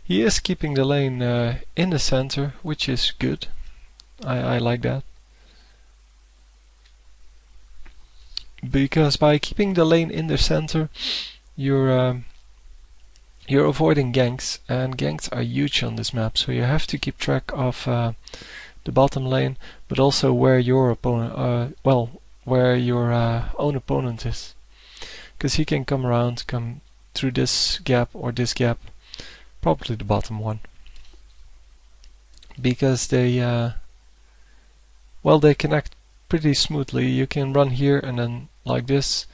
He is keeping the lane in the center, which is good. I like that. Because by keeping the lane in the center, you're avoiding ganks, and ganks are huge on this map, so you have to keep track of the bottom lane, but also where your opponent, where your own opponent is, because he can come around, come through this gap or this gap, probably the bottom one, because they connect pretty smoothly. You can run here and then like this,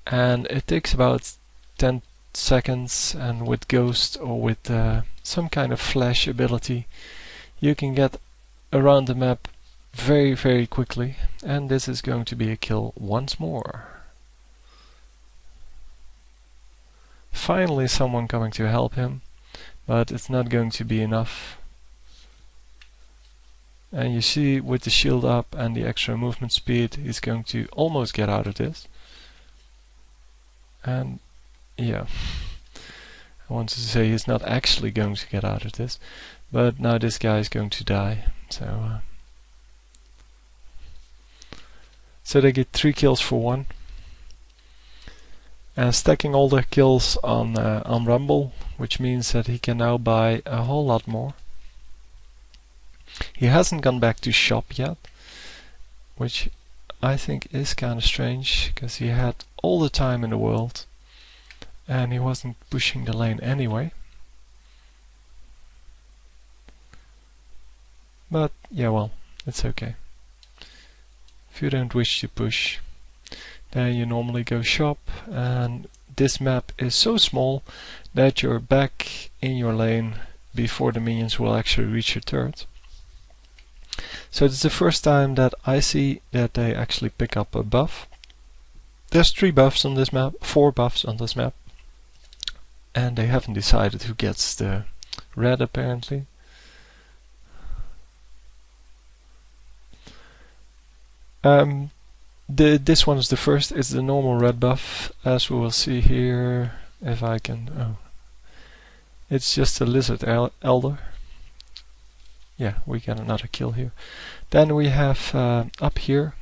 and it takes about 10 seconds, and with Ghost or with some kind of flash ability you can get around the map very, very quickly, and this is going to be a kill once more. Finally someone coming to help him, but it's not going to be enough. And you see, with the shield up and the extra movement speed, he's going to almost get out of this. And yeah, I wanted to say he's not actually going to get out of this, but now this guy is going to die. So they get 3 kills for 1. And stacking all the kills on Rumble, which means that he can now buy a whole lot more. He hasn't gone back to shop yet, which I think is kind of strange, because he had all the time in the world and he wasn't pushing the lane anyway. But yeah, well, it's okay. If you don't wish to push, then you normally go shop, and this map is so small that you're back in your lane before the minions will actually reach your turret. So it's the first time that I see that they actually pick up a buff. There's 3 buffs on this map, 4 buffs on this map, and they haven't decided who gets the red apparently. This one is the first, it's the normal red buff, as we will see here, if I can, it's just a lizard elder. Yeah, we get another kill here. Then we have up here,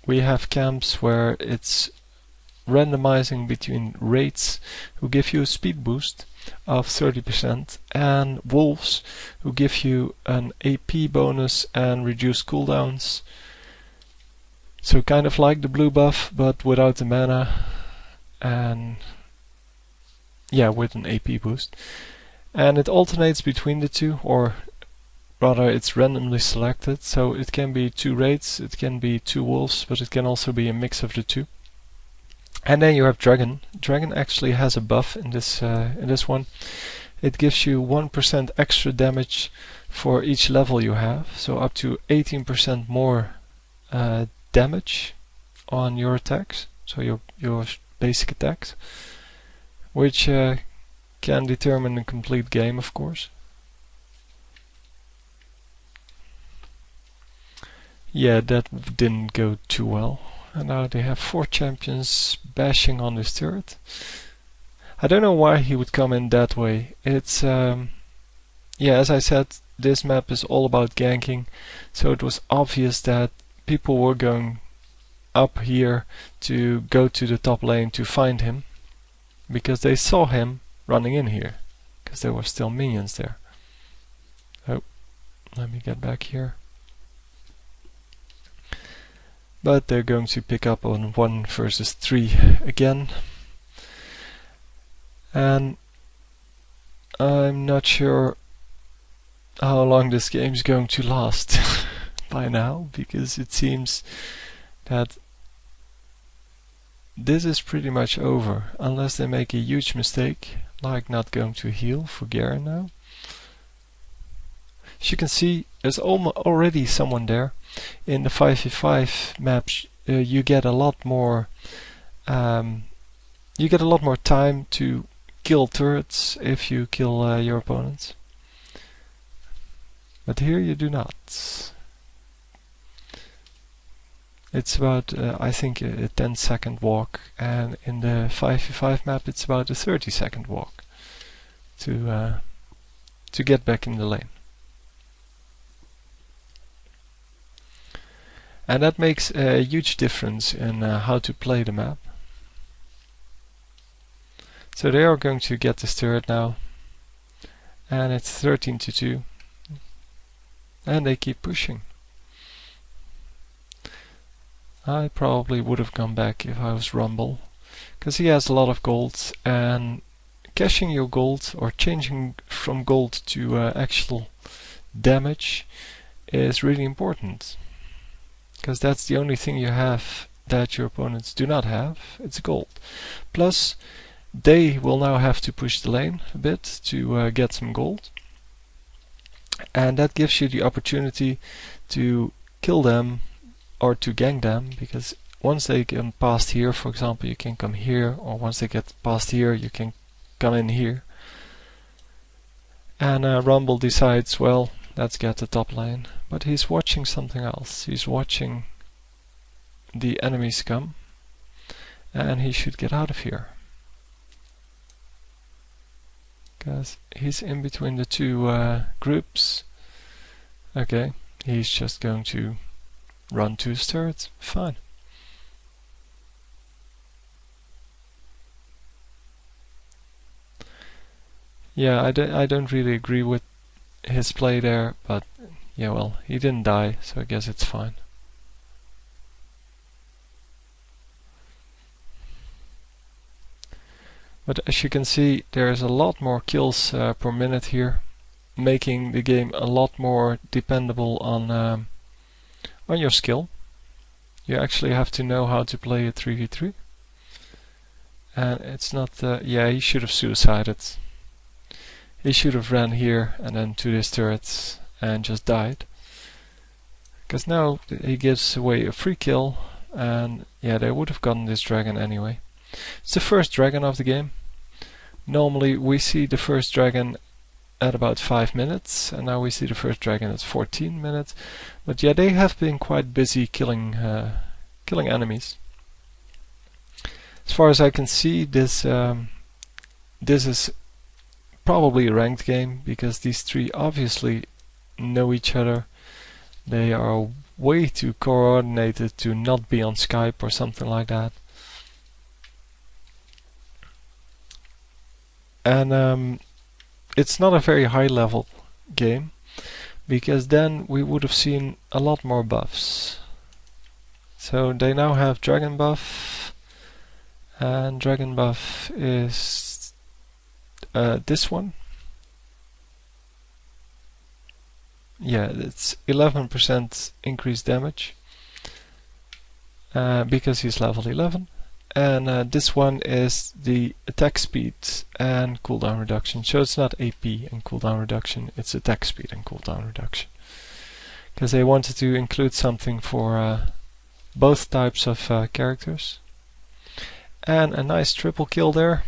we have camps where it's randomizing between raids who give you a speed boost of 30% and wolves who give you an AP bonus and reduced cooldowns. So kind of like the blue buff, but without the mana, and yeah, with an AP boost. And it alternates between the two, or rather it's randomly selected, so it can be 2 raids, it can be 2 wolves, but it can also be a mix of the 2. And then you have Dragon. Dragon actually has a buff in this one. It gives you 1% extra damage for each level you have, so up to 18% more damage on your attacks, so your basic attacks, which can determine a complete game, of course. Yeah, that didn't go too well. And now they have 4 champions bashing on this turret. I don't know why he would come in that way. It's yeah, as I said, this map is all about ganking, so it was obvious that people were going up here to go to the top lane to find him, because they saw him running in here, because there were still minions there. Oh, let me get back here. But they're going to pick up on 1 versus 3 again. And I'm not sure how long this game is going to last by now, because it seems that this is pretty much over, unless they make a huge mistake, like not going to heal for Garen now. As you can see, there's already someone there. In the 5v5 maps, you get a lot more time to kill turrets if you kill your opponents. But here you do not. It's about, I think, a 10-second walk, and in the 5v5 map it's about a 30-second walk to to get back in the lane. And that makes a huge difference in how to play the map. So they are going to get this turret now, and it's 13-2, and they keep pushing. I probably would have gone back if I was Rumble, because he has a lot of gold, and cashing your gold or changing from gold to actual damage is really important, because that's the only thing you have that your opponents do not have. It's gold. Plus they will now have to push the lane a bit to get some gold, and that gives you the opportunity to kill them or to gank them, because once they get past here, for example, you can come here, or once they get past here you can come in here. And Rumble decides, well, let's get the top lane, but he's watching something else. He's watching the enemies come, and he should get out of here, because he's in between the two groups. Okay, he's just going to run to his turret. Fine. Yeah, I don't really agree with his play there, but yeah, well, he didn't die, so I guess it's fine. But as you can see, there's a lot more kills per minute here, making the game a lot more dependable on your skill. You actually have to know how to play a 3v3. And it's not, yeah, he should have suicided. He should have ran here and then to this turret and just died. Because now he gives away a free kill, and yeah, they would have gotten this dragon anyway. It's the first dragon of the game. Normally we see the first dragon at about 5 minutes, and now we see the first dragon at 14 minutes. But yeah, they have been quite busy killing enemies. As far as I can see, this is probably a ranked game, because these three obviously know each other. They are way too coordinated to not be on Skype or something like that. And it's not a very high level game, because then we would have seen a lot more buffs. So they now have dragon buff, and dragon buff is this one. Yeah, it's 11% increased damage because he's level 11. And this one is the attack speed and cooldown reduction. So it's not AP and cooldown reduction, it's attack speed and cooldown reduction. Because they wanted to include something for both types of characters. And a nice triple kill there.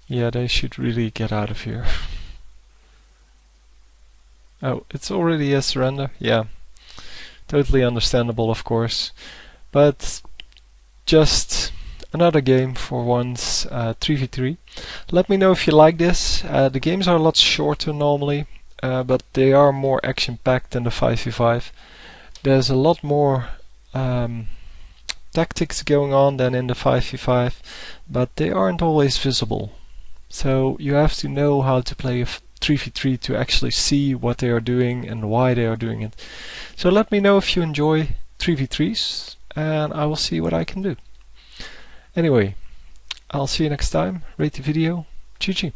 Yeah, they should really get out of here. Oh, it's already a surrender? Yeah. Totally understandable, of course. But just another game for once, 3v3. Let me know if you like this. The games are a lot shorter normally, but they are more action-packed than the 5v5. There's a lot more tactics going on than in the 5v5, but they aren't always visible. So you have to know how to play a 3v3 to actually see what they are doing and why they are doing it. So let me know if you enjoy 3v3s, and I will see what I can do. Anyway, I'll see you next time. Rate the video. GG.